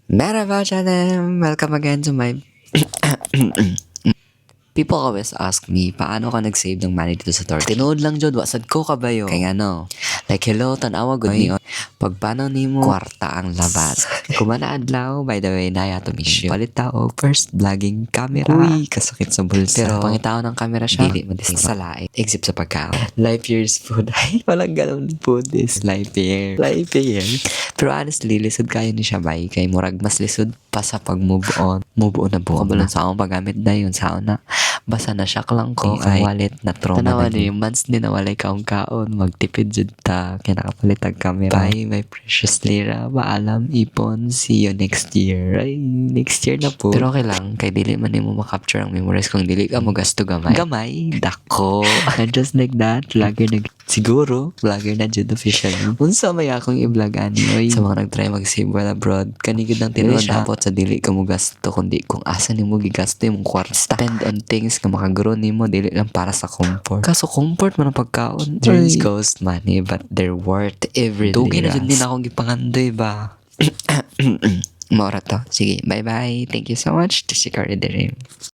Merhaba canım! Welcome again to my... People always ask me, paano ka nag-save ng money dito sa Turkey? Tinood lang jud, wasad ko kabayo. Kaya nga no, like hello, tanawa good ni pag paano ni mo, kwarta ang labas. Kumana adlaw, by the way, naya to mission. Palit tao, first vlogging camera. Uy, kasakit sa bulsa. Pero pangitao ng camera siya, dili mo sa lait. Except sa pagkaon. Life years food. Ay, walang ganun food is life year. Life year. Pero honestly, lisod kayo ni siya bay. Kay murag mas lisod pa sa pag-move on. Move on na buo. Kabalon sa akong paggamit na yun sa una. Basta na shock lang ko ay wallet na trauma tanawa na yung months din na walay kaong kaon magtipid jud ta kaya nakapalit ang camera. Bye my precious lira, paalam ipon, see you next year. Ay next year na po, pero okay lang kay dili man nimo ma-capture ang memories kung dili ka mo gasto gamay dako. And just like that vlogger siguro vlogger na jud officially. Unsa may akong i-vlog ani oy sa mga nagtry mag-save while abroad kanigid ang tinuod dapat sa dili ka mo gasto kundi kung asa nimo gigasto imong kwarta. Spend on things nga makagrow nimo dili lang para sa comfort. Kaso comfort man ang pagkaon. Dreams cost money but they're worth every day. Dugay na jud din akong gipangandoy ba. Maura to. Sige, bye-bye. Thank you so much to Shikari Dream.